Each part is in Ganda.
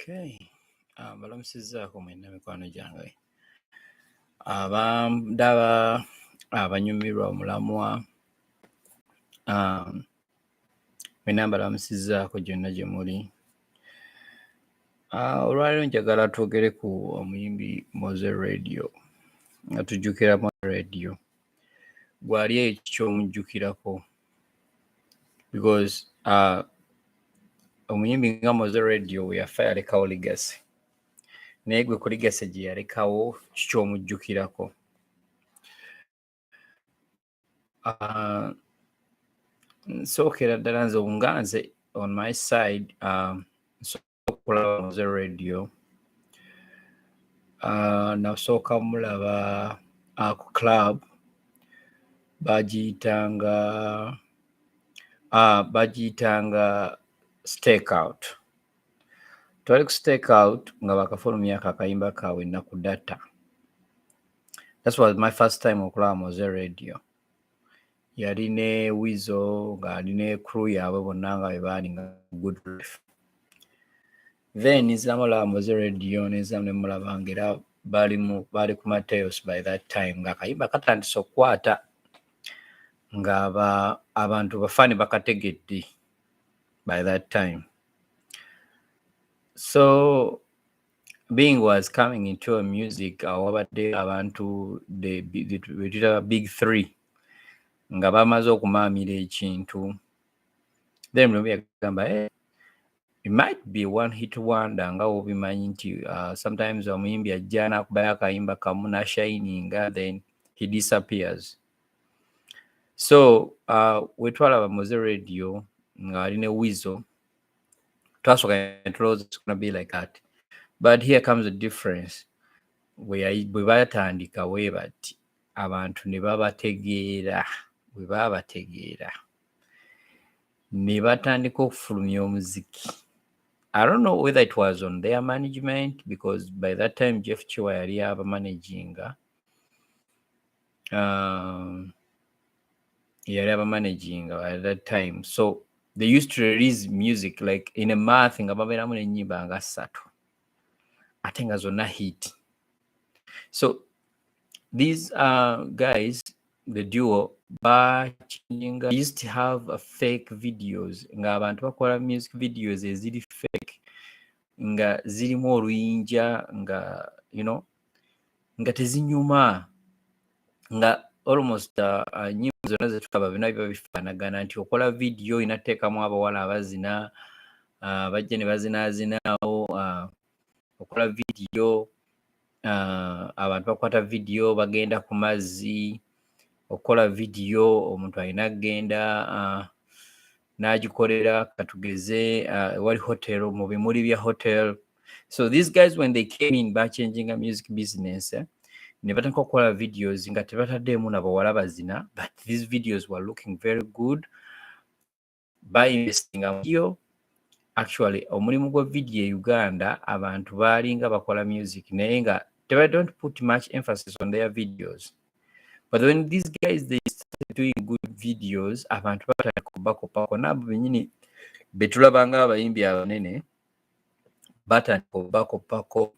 Okay. Balamusizzaako mwenna mikwano gyange. Abandaba abanyumirwa omulamwa mwenna mbalamusizzaako gyonna gye muli. Olwaleero njagala twogere ku omuyimbi Mozey Radio nga tujjukira Mozey Radio. Gwali ekyomujjukirako because omuyimbi nga Mozey Radio we yafa yalekawo legacy. Naye gwe ku legacy gye yalekawo kikyomujjukirako. Nsookera ddala nze on my side okulaba Mozey Radio. Nasooka mulaba ku club bagiyitanga Stakeout. Twali ku Stakeout nga bakafulumyako akayimba kaabwe ennaku data. That was my first time okulaba Mozey Radio. Yali ne Wizo ng'ali ne crew yaabwe bonna nga bebaali nga good life. Then nizzamu olaba Mozey Radio nizzamu ne mulaba ng'era baali ku Mateos by that time ng'akayimba katandise okukwata nga abantu bafaani bakategedde by that time. So being was coming into a music wabadde abantu the big three nga bamaze okumaamira ekintu. Then mwe yagamba it might be one hit wonder nga obimanyi nti sometimes omuyimbi ajja n'akubayo akayimba kamu n'ashininga then he disappears. So we twalaba Mozey Radio nga ali ne Wizo twasooka tulowooza it's gonna be like that, but here comes the difference. Bwe batandika bwe bati abantu ne babategeera bwe babategeera ne batandika okufulumya omuziki. I don't know whether it was on their management because by that time Jeff Chiwa yali abamanaginga at that time. So they used to release music like in a month nga babeeramu n'ennyimba nga 3 ate nga zonna hit. So these guys, the duo, used to have fake videos nga abantu bakola music videos eziri fake nga zirimu oluyinja nga nga tezinyuma nga almost nyimbo zonna zetulaba bina biba bifaanagana nti okola video inateekamu abawala abazina bajja ne bazinaazinaawo. Okola video abantu bakwata video bagenda ku mazzi. Okola video omuntu alina kgenda n'agikolera katugeze wali hotel mu bimuli bya hotel. So these guys when they came in changing a music business ne batandika okukola videos nga tebataddeemu nabawala bazina, but these videos were looking very good. By investing video, actually omulimu gwa video e Uganda abantu baalinga bakola music naye nga they don't put much emphasis on their videos. But when these guys they started doing good videos, abantu batandika kubakopako nabo bennyini betulabanga abayimbi abanene batandika kubakopako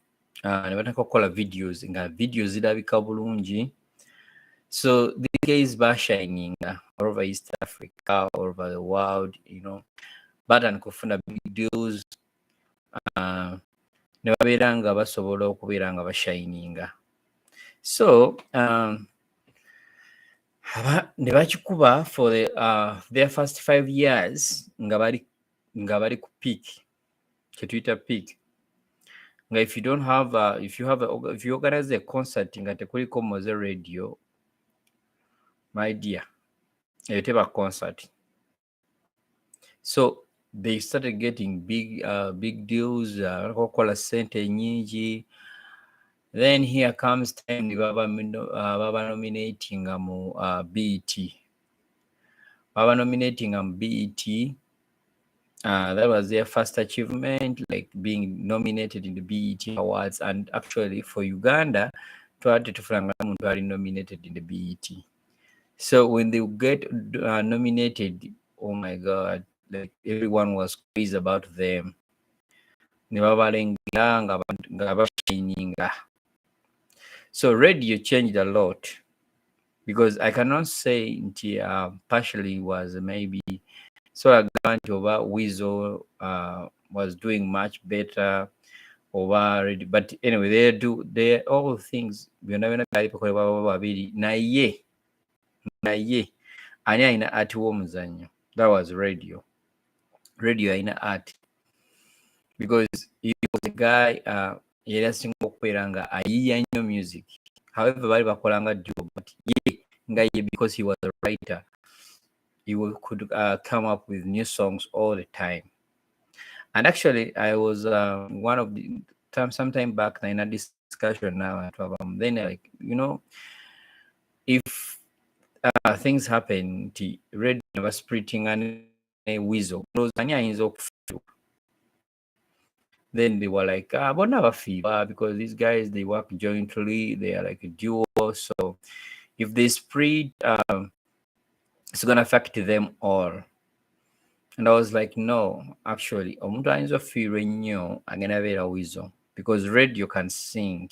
ne batandika okukola videos nga videos zirabika bulungi. So these guys bashining all over East Africa, all over the world, batandika kufuna big deals ne babeera nga basobola okubeera nga bashininga. So ne bakikuba for their first 5 years nga bali ku peak, kyetuyita peak. Nga if you organize a concert nga tekuliko Mozey Radio, my dear, eyo teba concert. So they started getting big deals, okola sente nyingi. Then here comes time baba nominating mu BET. Baba nominating mu BET. That was their first achievement, like being nominated in the BET Awards. And actually for Uganda, muntu ali nominated in the BET. So when they get nominated, oh my God, like everyone was crazy about them. ne babalengera nga bashininga. So radio changed a lot, because I cannot say nti partially was maybe so agamba nti oba Weasel was doing much better oba radio, but anyway they all things byonna byonna byali bikolebwa baba babiri, naye ani alina art w'omuzannyo? That was radio alina art, because he was a guy yali asinga okubeera nga ayiiya nnyo music. However bali bakolanga duo, but because he was a writer, he could come up with new songs all the time. And actually I was one of the sometime back in a discussion now, then like, if things happen, the red never splitting and a Weasel, then they were like, but never fever, because these guys, they work jointly, they are like a duo, so if they split, it's gonna affect them all. And I was like, no, actually, omuntu ayinza ofiirwa ennyo agenda beera Weasel, because radio can sing,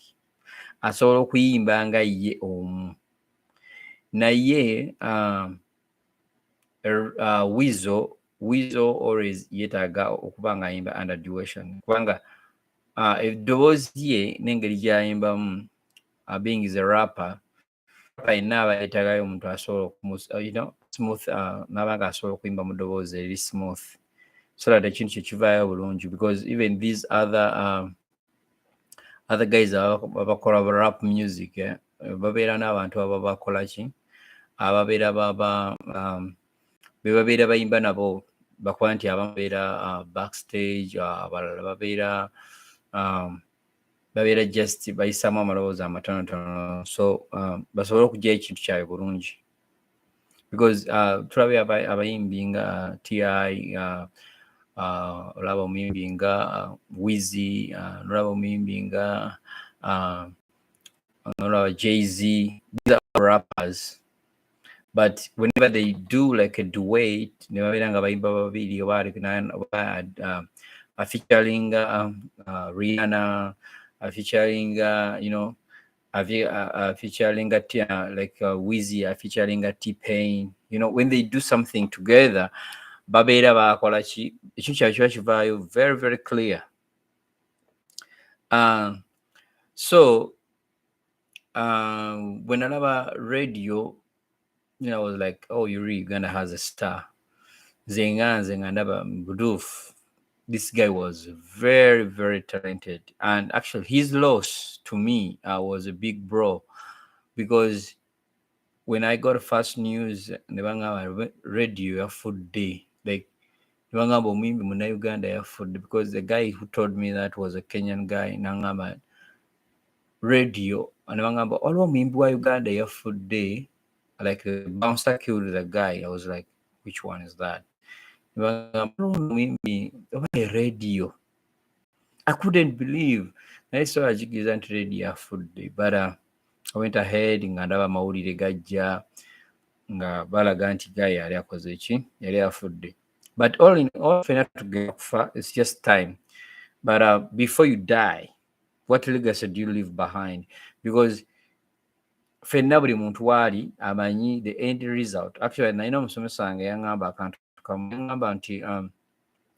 asobola okuyimba nga ye omu, naye Weasel always yeetaaga okuba nga ayimba under duation, kubanga eddoboozi ye n'engeri gy'ayimbamu, being is a rapper yenna aba yeetaagayo omuntu asobola smooth, n'aba nga asobola okuyimba mu ddoboozi eri smooth, so that ekintu kye kivaayo bulungi, because even these other guys abakola rap music babeera n'abantu aba bakola ki, ababeera bebabeera bayimba nabo, bakola nti abamu babeera backstage, abalala babeera just bayisaamu amaloboozi amatonotono, so basobole okuggyayo ekintu kyabwe bulungi, because tulabye abayimbi nga T.I., olaba omuyimbi nga Wizzy, olaba omuyimbi nga olaba Jay-Z, these are all rappers, but whenever they do like a duet, ne babeera nga bayimba babiri, oba featuring Rihanna, featuring featuring like Wizzy, featuring T-Pain, when they do something together, babeera bakola ki, ekintu kyabwe kiba kivaayo very very clear. So when I love radio, I was like, oh, Uganda has a star. This guy was very very talented, and actually his loss to me was a big blow, because when I got first news, radio ya food day, like Uganda food, because the guy who told me that was a Kenyan guy, nangamba radio, and all Uganda ya food day, like the bouncer killed the guy. I was like, which one is that? Radio. I couldn't believe. I saw a gigantic radio food day, but I went ahead ngandaba mawulire gajja nga balaga nti guy yali akoze eki, yali afudde. But all in all, it's just time. But before you die, what legacy do you leave behind? Because fenna buli muntu waali amanyi the end result. Actually, nalina omusomesa wange yangamba akantu kamu, yangamba nti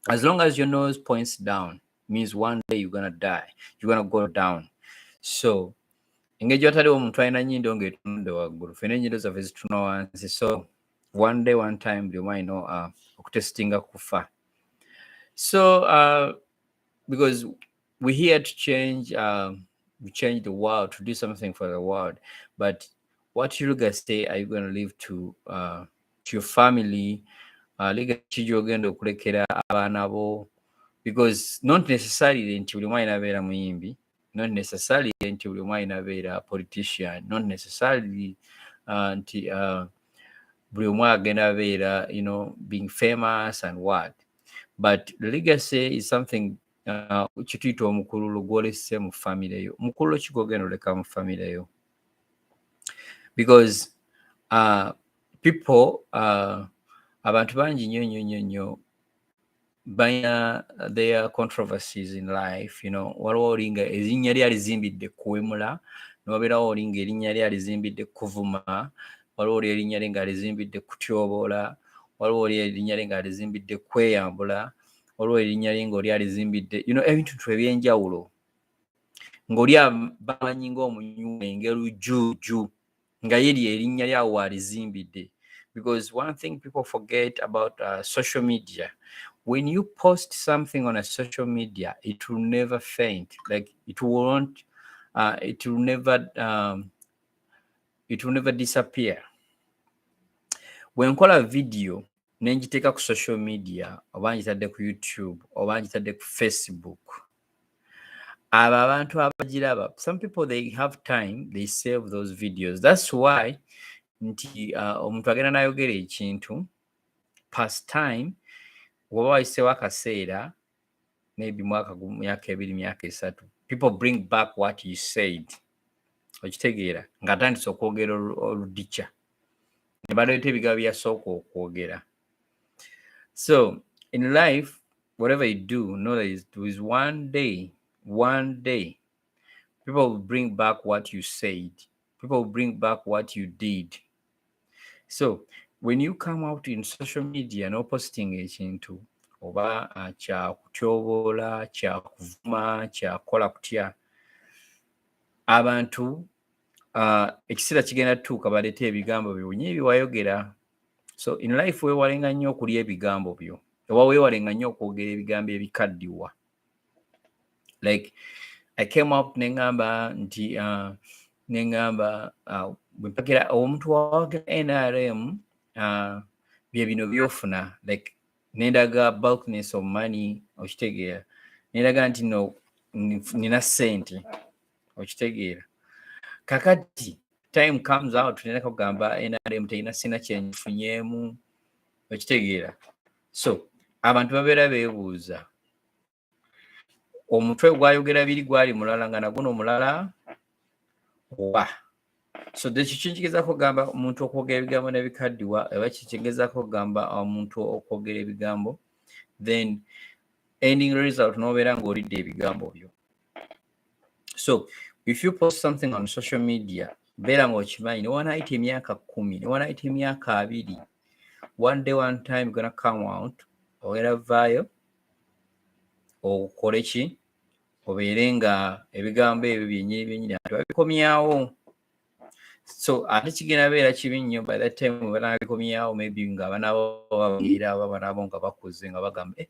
as long as your nose points down, means one day you're gonna die, you're gonna go down. So engeri gy'otaliwo omuntu alina nnyindo ng'etunudde waggulu, fenna ennyindo zaffe zituna wansi, so one day one time buli omu alina okutesitinga kufa. So because we're here to change, we change the world, to do something for the world, but what legacy are you going to leave to your family? Legacy gy'ogenda okulekera abaana bo, because not necessarily nti buli omu alina abeera muyimbi, not necessarily nti buli omu alina abeera politician, not necessarily nti buli omu agenda abeera being famous and what, but legacy is something kituyita omukululo gw'olese mu famire yo. Omukululo ki gw'ogenda oleka mu famire yo? Because people, abantu bangi nnyo balina their controversies in life, you know, waliwo olinga erinnya lyali zimbidde kuwemula, nobeerawo olinga erinnya lyali zimbidde kuvuma, waliwo oli erinnya lye nga lizimbidde kutyoboola, waliwo oli erinnya lye nga lizimbidde kweyambula, waliwo erinnya lye nga oli alizimbidde, you know, ebintu ebyenjawulo ng'oli bamanyi ng'omunyume ng'erujuuju nga ye lye erinnya lyawo walizimbidde. Because one thing people forget about social media, when you post something on a social media, it will never faint. Like it will never disappear. When nkola video nenjiteeka ku social media, oba njitadde ku YouTube, oba njitadde ku Facebook, abo abantu abagiraba, some people they have time, they save those videos. That's why nti omuntu agenda n'ayogera ekintu past time, woba wayiseewo akaseera, maybe mwaka gumu, myaka ebiri, myaka esatu, people bring back what you said. Okitegeera ng'atandise okwogera oludikya ne baleeta ebigambo byasooka okwogera. So in life, whatever you do, know that there is one day, people will bring back what you said. People will bring back what you did. So when you come out in social media no posting ekintu oba kyakutyoboola, kyakuvuma, kyakola kutya, abantu ekiseera kigenda tutuuka baleeta ebigambo byonyi ebyewayogera. So in life weewalenga nnyo okulya ebigambo byo, oba weewalenga nnyo okwogera ebigambo ebikaddiwa. Like I came up nengamba nti bwempakira omuntu wawaga NRM bye bino byofuna, like nendaga bulkiness of money, okitegeera, nendaga nti no nina sente, okitegeera. Kakati time comes out nenda kugamba NRM teina sina kyenfunyeemu, okitegeera. So abantu babeera beebuuza, omutwe gwayogera biri gwali mulala nga naguno mulala oba. So kinkigezaako kugamba omuntu okwogera ebigambo nebikaddiwa, oba kinkigezaako kugamba omuntu okwogera ebigambo, then ending result nobeera ng'olidde ebigambo byo. So if you post something on social media, beera ng'okimanyi newanayita emyaka 10, newanayita emyaka 20, one day one time gonna come out, ogenda vaayo okole ki, obeere nga ebigambo ebyo byennyini babikomyawo. So ate kigenda beera kibi nnyo by that time banabikomyawo, maybe nga banabo babagira aba banabo nga bakuze nga bagamba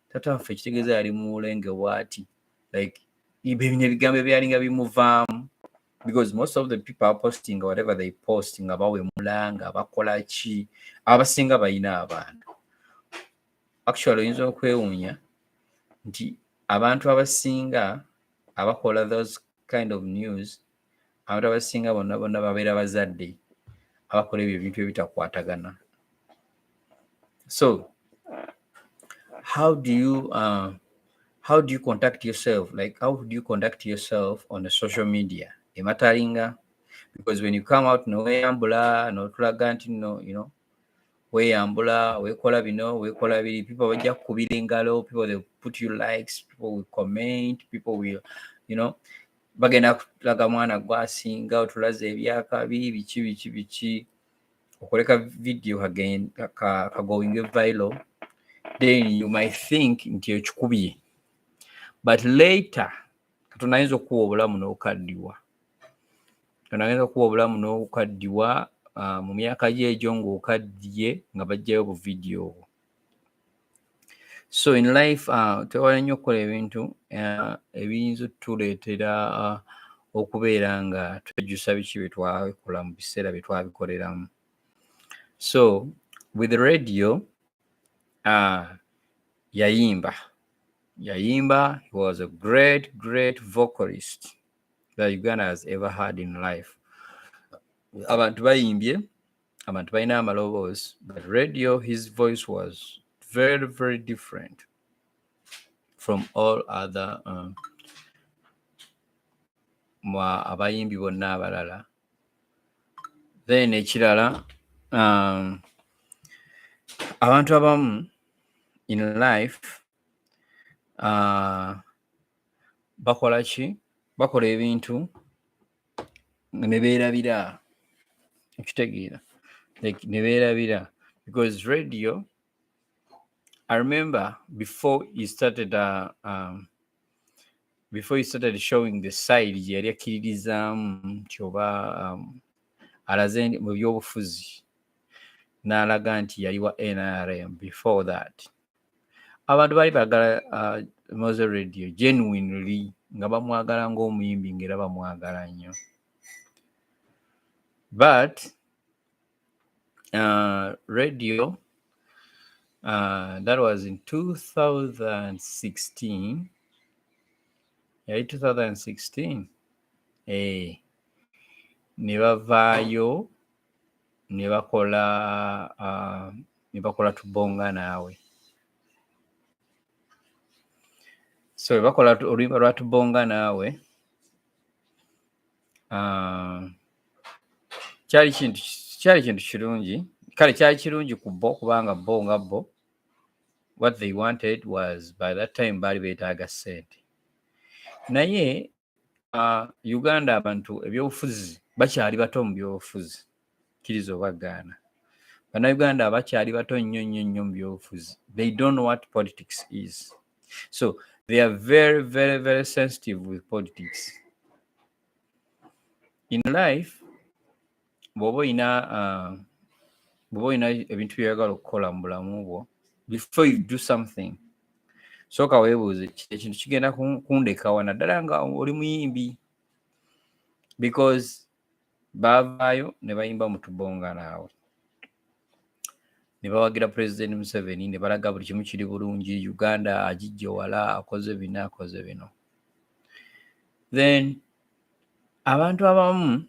tata waffe ekitegeeza yali mulenge bwati, like bino ebigambo ebyalinga bimuvaamu, because most of the people are posting whatever they post nga bawemula nga bakola ki, abasinga balina abaana. Actually oyinza okwewuunya nti abantu abasinga abakola those kind of news, abantu abasinga bonna babeera bazadde abakola ebyo ebintu ebitakwatagana. So how do you conduct yourself? Like how do you conduct yourself on the social media? Ematalinga, because when you come out no weyambula no tulaga nti no, you know, weyambula wekola bino wekola biri, people bajja kukubira engalo, people they put you likes, people will comment, people will, you know, bagenda kulaga mwana gwasinga otulaze ebyakabi biki okoleka video kagoing viral, then you might think nti ekikubye, but later Katonda ayinza okuwa obulamu n'okaddiwa. Katonda ayinza okuwa obulamu n'okaddiwa mu myaka gye egyo ng'okaddiye nga bajjayo bu video obwo. So in life twewala nnyo okukola ebintu ebiyinza otuleetera okubeera nga twejjusa biki bye twakola mu biseera bye twabikoleramu. So with the radio, yayimba, he was a great vocalist that Uganda has ever had in life. Abantu bayimbye, abantu balina amaloboozi, but radio, his voice was very different from all other abayimbi bonna abalala. Then ekirala, abantu abamu in life bakola ki? Bakola ebintu ne beerabira, okitegeera, like ne beerabira, because radio, I remember before he started showing the side gye yali akkiririzaamu nti oba alaze mu byobufuzi n'alaga nti yali wa NRM. Before that abantu baali baagala Mozey Radio genuinely, nga bamwagala ng'omuyimbi, ng'era bamwagala nnyo. But radio, that was in 2016. Yali 2016. Ne bavaayo ne bakola tubonga naawe. So we bakola oluyimba lwa tubonga naawe, kyali kintu kirungi. Kale kyali kirungi ku bo, kubanga bo nga bo, what they wanted was, by that time baali beetaaga ssente. Naye Uganda abantu ebyobufuzi bakyali bato mu byobufuzi, kkiriza oba gaana. Bannayuganda abakyali bato nnyo mu byobufuzi. They don't know what politics is. So they are very, very, very sensitive with politics. In life, bw'oba olina ebintu by'oyagala okukola mu bulamu bwo, before you do something, sooka weebuuze, ekintu kigenda kundekawa naddala nga oli muyimbi. Because baavaayo ne bayimba mu tubonga naawe, ne bawagira President Museveni, ne balaga buli kimu kiri bulungi, Uganda agijja wala, akoze bino. Then abantu abamu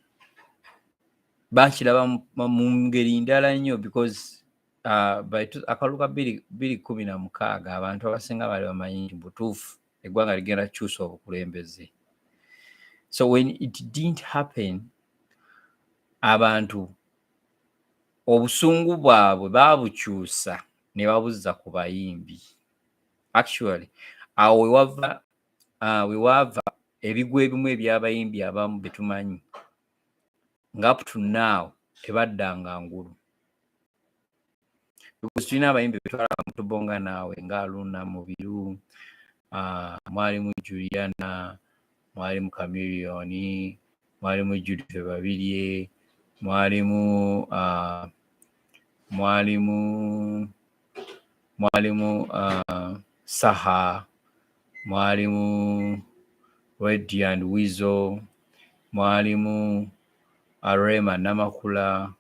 bakiraba mu ngeri ndala nnyo, because akalulu ka 2016 abantu abasinga baali bamanyi nti butuufu eggwanga ligenda kukyusa obukulembeze. So when it didn't happen, abantu obusungu bwabwe baabukyusa ne babuzza ku bayimbi. Actually, awo we wava ebigwa ebimu eby'abayimbi abamu betumanyi nga up to now tebaddanga ngulu. Because tulina abayimbi betwalaba mu tubonga naawe nga Aluna Mubiru, mwalimu Juliana, mwalimu Chameleone, mwalimu Judith Babirye, mwalimu Saha, mwalimu Reddy and Weasel, mwalimu Rema Namakula,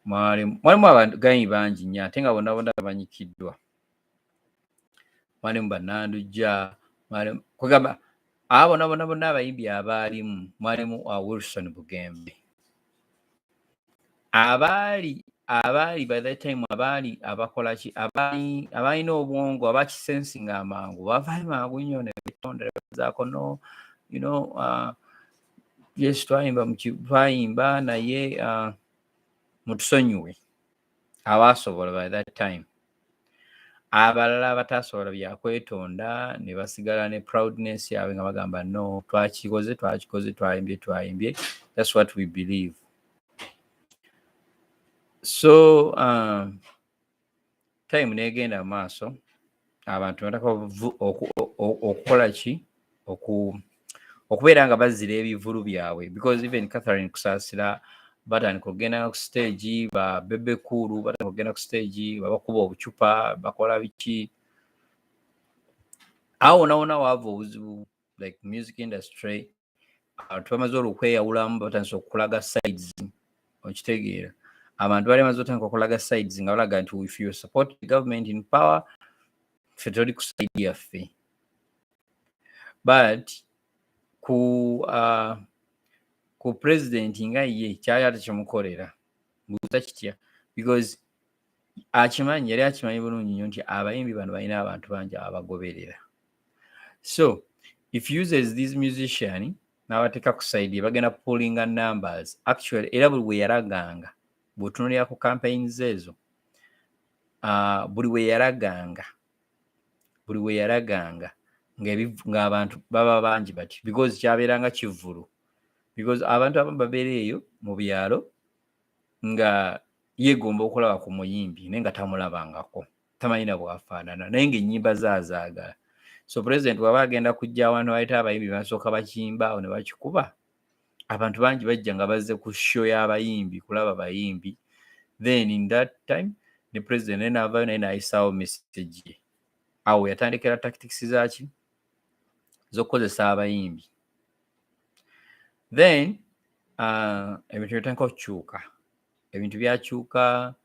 mwalimu abaganyi bangi nnyo ate nga bonna bamanyikiddwa. Mwalimu Banandujja, mwalimu kwegamba abo bonna abayimbi abaalimu, mwalimu Wilson Bugembe, abaali by that time abakola ki, abalina obwongo, abakisensinga amangu, bavaayo mangu nnyo ne betondera bazaako no, yes, twayimba naye mutusonyiwe abaasobola by that time. Abalala abatasobola byakwetonda ne basigala ne proudness yaabwe nga bagamba no, twakikoze, twayimbye, that's what we believe. So time negenda maaso, abantu bataka okukola ki, okubeera nga bazira ebivulu byabwe, because even Catherine Kusaasira batandika okugenda ku stage, ba Bebe Cool batandika okugenda ku stage, babakuba obucupa, bakola biki. Awo wonna waava obuzibu, like music industry, twamaze olwokweyawulamu batandise okulaga sides, okitegeera. Abantu bali bamaze otandika okulaga sides nga balaga nti if you support the government in power, ffe toli ku side yaffe. But ku president nga ye kyali ate kimukolera mbuuza kitya, because yali akimanyi bulungi nnyo nti abayimbi bano balina abantu bangi abagoberera. So if uses this musician n'abateeka ku side bagenda pullinga numbers, actually era buli we yaraganga bw'otunuulira ku campaigns ezo, buli we yaraganga ng'abantu baba bangi bati because kyabeeranga kivvulu, because abantu abamu babeera eyo mu byalo nga yeegomba okulaba ku muyimbi naye nga tamulabangako, tamanyi na bwafaanana, naye ng'ennyimba zaazaagala. So president waba agenda kujja awantu ayita abayimbi basooka bakiyimba awo ne bakikuba, abantu bangi bajja nga bazze ku show y'abayimbi kulaba bayimbi. Then in that time the president naye naavaayo naye n'ayisaawo message ye. Awo yatandikira tactics zaaki z'okukozesa abayimbi. Then ebintu bitandika okukyuka, ebintu byakyuka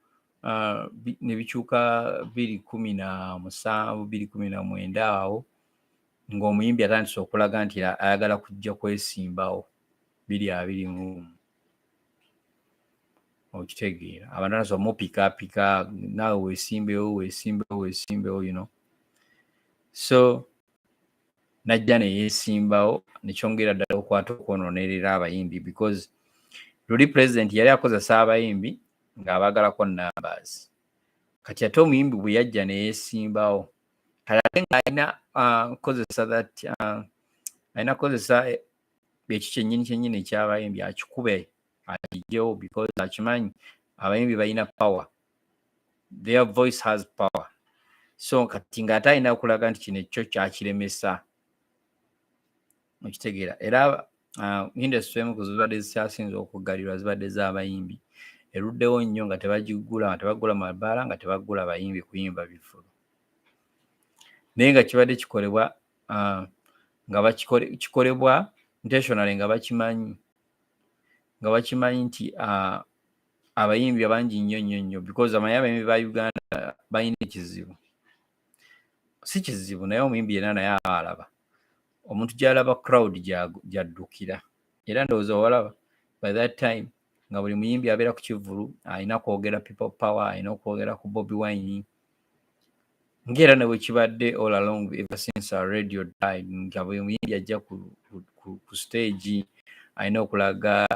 ne bikyuka 2017 2019 awo ng'omuyimbi atandise okulaga nti ayagala kujja kwesimbawo 2021. Okitegeera abantu naso mupikaapika naawe weesimbewo you know. So najja ne yeesimbawo nekyongera ddala okwata okwononerera abayimbi because luli president yali akozesa abayimbi ng'abaagalako numbers. Kati ate omuyimbi bwe yajja ne yeesimbawo kati ate ng'alina kozesa ekyo kyennyini ekyabayimbi akikube akigyewo because akimanyi abayimbi balina power, their voice has power. So kati ng'ate alina okulaga nti kino ekyo kyakiremesa. Okitegeera era industry emu ku zibadde zikyasinze okuggalirwa zibadde z'abayimbi eruddewo nnyo nga tebagigula, nga tebagula mabaala, nga tebagula bayimbi kuyimba bivulu. Naye nga kibadde kikolebwa nga kikolebwa intentionally nga bakimanyi nti abayimbi abangi nnyo because amanyi abayimbi ba Uganda balina ekizibu. Si kizibu naye omuyimbi yenna naye alaba. Omuntu gy'alaba crowd gy'addukira. Era ndowooza walaba by that time nga buli muyimbi abeera ku kivulu alina kwogera people power, alina okwogera ku Bobi Wine. Ng'era ne bwe kibadde all along ever since our radio died, nga buli muyimbi ajja ku stage alina okulaga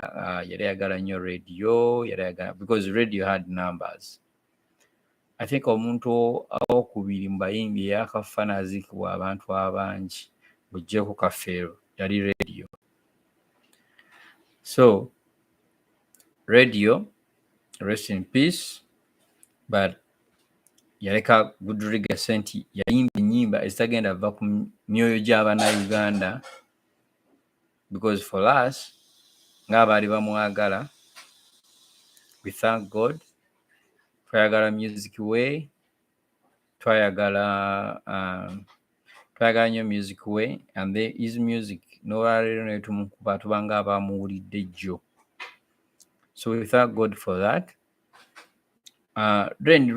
yali ayagala nnyo radio, because radio had numbers. I think omuntu owokubiri mu bayimbi eyakafa n'aziikibwa abantu abangi buggyeko Kafeero yali radio. So radio, rest in peace, but yaleka good legacy nti yayimba ennyimba ezitagenda va ku myoyo gy'Abannayuganda, because for us ng'abaali bamwagala, we thank God, twayagala music we, twayagala nnyo music we, and his music n'olwaleero ne tumukuba tubanga abamuwulidde jjo. So we thank God for that. Then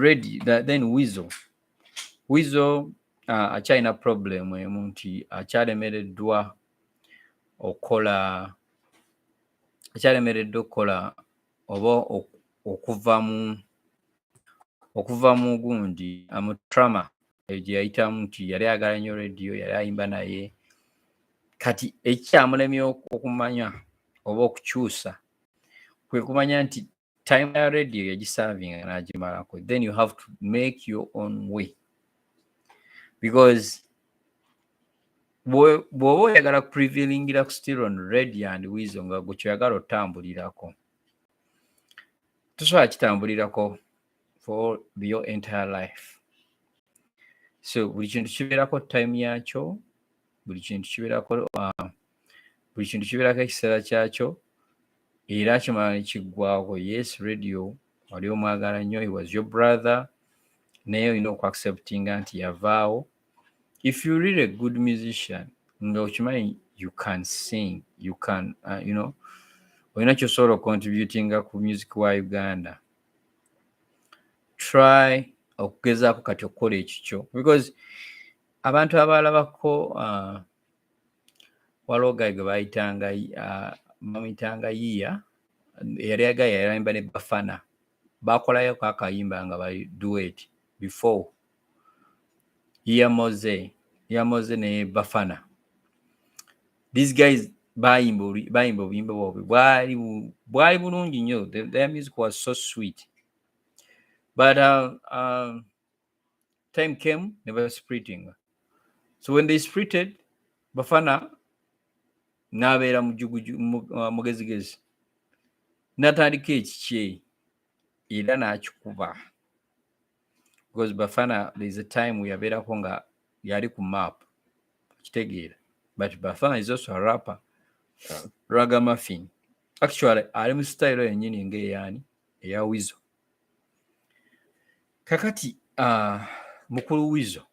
Weasel akyalina problem emu nti akyalemereddwa okukola oba okuva mu gundi mu trauma gye yayitamu nti yali ayagala nnyo radio, yali ayimba naye. Kati ekyamulemye okumanya oba okukyusa kwe kumanya nti time ya radio yagiservinga n'agimalako. Then you have to make your own way, because bw'oba oyagala prevailingira ku still on radio and Weasel nga gwe kyoyagala otambulirako, tosobola kitambulirako for your entire life. So buli kintu kibeerako time yakyo, buli kintu kibeerako ekiseera kyakyo, era kimala ne kiggwaako. Yes, radio wali omwagala nnyo, he was your brother, naye olina okuacceptinga nti yavaawo. If you're really a good musician, nga okimanyi you can sing, you can, olina kyosobola contributinga ku music wa Uganda, try okugezaako kati okukola ekikyo, because abantu abalabako waliwo gayi gwe bamuyitanga Yiya, yali ayimba ne Bafana, bakolayo akayimba nga bali duet before Yiya Mozey ne Bafana. These guys bayimba obuyimba bwabwe bwali bulungi nnyo. Their music was so sweet, but time came, never splitting. So when they splitted, Bafana n'abeera mugezigezi n'atandika ekikye era n'akikuba, because Bafana there is a time we yabeerako nga yali ku map kitegeera, but Bafana is also a rapper, ragamuffin, actually ali mu style yennyini ng'eyaani eya Weasel. Kakati mukulu Weasel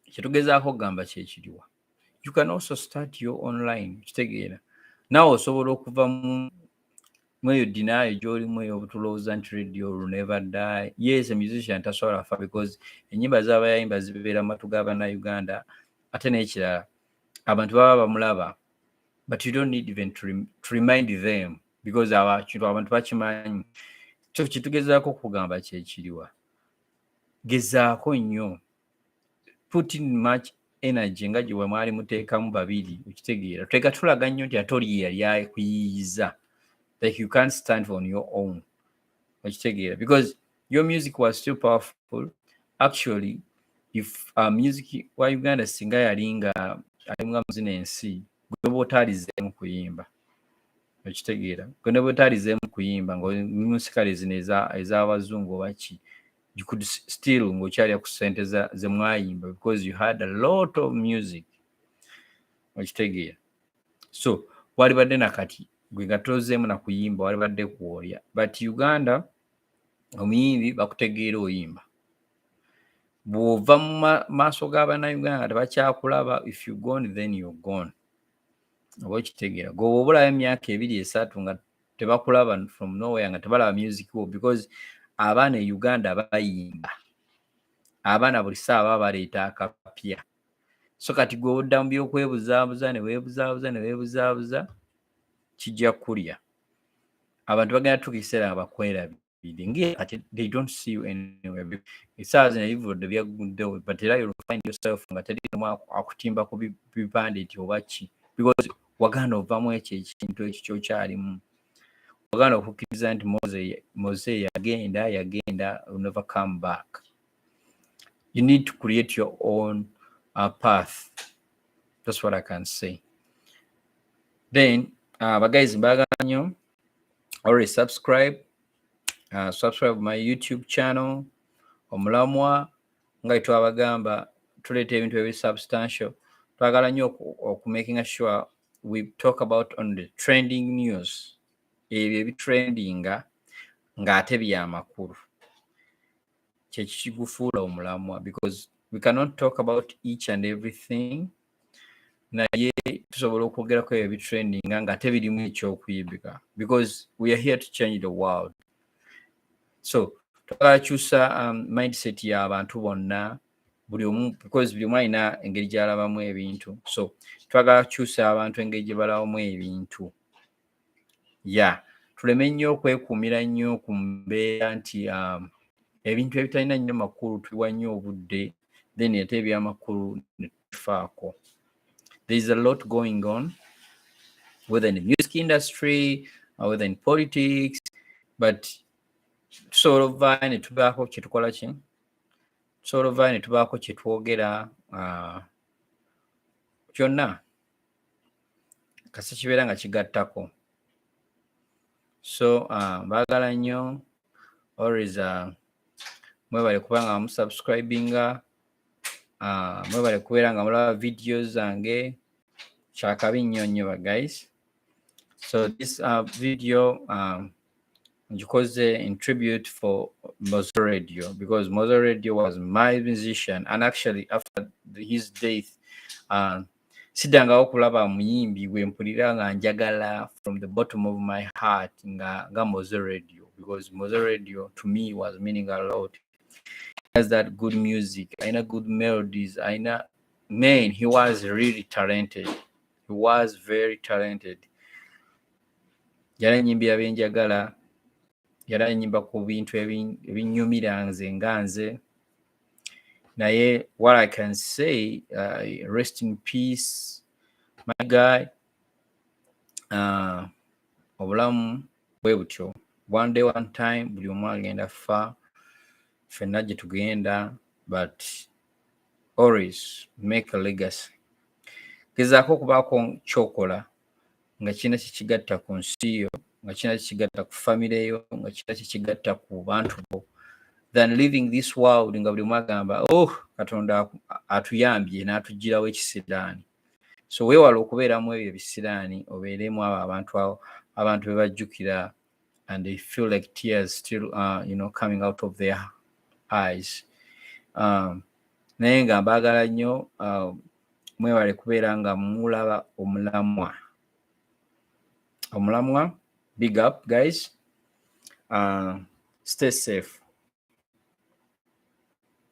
kyetugezaako okugamba kyekiriwa, you can also start your online kitegeera, naawe osobola okuva mweyo dinayo gy'olimu eyo obutulowooza nti radio will never die. Yes, a musician tasobola fa because ennyimba z'abayimba zibeera matu g'Abannayuganda, ate n'ekirala abantu baba bamulaba, but you don't need even to remind them because abantu bakimanyi. So kitugezaako okugamba kyekiriwa, gezaako nnyo, put in much energy nga gye mwali muteekamu babiri okitegeera, teka tulaga nnyo nti atoli yali akuyiyiza, like you can't stand on your own okitegeera, because your music was still powerful. Actually, if music wa Uganda singa yalinga alimu muzina ensi, gwe bw'otaalizeemu kuyimba okitegeera, gwe ne bw'otaalizeemu kuyimba ng'omusikale zino ez'abazungu oba ki, you could still ng'okyalya ku ssente ze mwayimba because you had a lot of music okitegeera. So walibadde nakati gwe nga tozeemu na kuyimba, walibadde kuwolya, but Uganda omuyimbi bakutegeera oyimba, bw'ova mu maaso g'Abannayuganda tebakyakulaba, if you gone then you're gone oba okitegeera. Gwe oba obulayo emyaka 2-3 nga tebakulaba from nowhere, nga tebalaba music wo, because abaana e Uganda bayimba, abaana buli ssaawa baleeta akapya. So kati gwe odda mu by'okwebuzaabuza ne weebuzaabuza kijja kulya. Abantu bagenda tuuka ekiseera nga bakwerabidde ng'ate they don't see you anywhere. Essaawa zino ebivudde byaguddewo, but era you'll find yourself nga terimu akutimba ku bipande nti oba ki, because wagaana ovamu ekyo ekintu ekyo ky'okyalimu. Wagaana okukkiriza nti Mozey yagenda will never come back. You need to create your own path. That's what I can say. Then guys, mbaagala nnyo, always subscribe my YouTube channel Omulamwa. Nga twabagamba tuleeta ebintu ebi substantial, twagala nnyo okumakinga sure we talk about on the trending news, ebyo ebitrendinga ng'ate byamakulu, kyekigufuula Omulamwa, because we cannot talk about each and everything, naye tusobola okwogerako ebyo ebitrendinga ng'ate birimu ekyokuyimbika, because we are here to change the world. So twagala kyusa mindset y'abantu bonna, buli omu, because buli omu alina engeri gy'alabamu ebintu, so twagala kyusa abantu engeri gye balabamu ebintu. Tuleme nnyo okwekuumira nnyo ku mbeera nti ebintu ebitalina nnyo makulu tuwa nnyo obudde, then ate ebyamakulu ne tufaako. There is a lot going on, whether in the music industry or whether in politics, but tusobola ovaayo ne tubaako kye tukola ki, tusobola ovaayo ne tubaako kye twogera kyonna kasi kibeera nga kigattako. So mbaagala nnyo, always mwebale kuba nga musubscribinga, mwebale kubeera nga mulaba videos zange, kyakabi nnyo nnyo guys. So this video ngikoze in tribute for Mozey Radio, because Mozey Radio was my musician, and actually after his death siddangawo kulaba muyimbi gwe mpulira nga njagala from the bottom of my heart nga Mozey Radio, because Mozey Radio to me was meaning a lot. He has that good music, aina good melodies, man, he was really talented. He was very talented. Yali ennyimba byenjagala, yali ennyimba ku bintu ebinyumira nze nga nze. Naye what I can say, rest in peace my guy. Obulamu bwe butyo, one day one time buli omu agenda fa, ffenna gye tugenda, but always make a legacy. Gezaako okubaako kyokola nga kirina kikigatta ku nsi yo, nga kirina kikigatta ku famire yo, nga kirina kikigatta ku bantu bo, than living this world nga buli mwagamba Katonda atuyambye n'atugirawo ekisiraani. So weewala okubeeramu ebyo ebisiraani, obeeremu abantu be bajjukira and they feel like tears still coming out of their eyes. Naye nga mbaagala nnyo, mwewale kubeera nga mulaba omulamwa. Big up guys. Stay safe.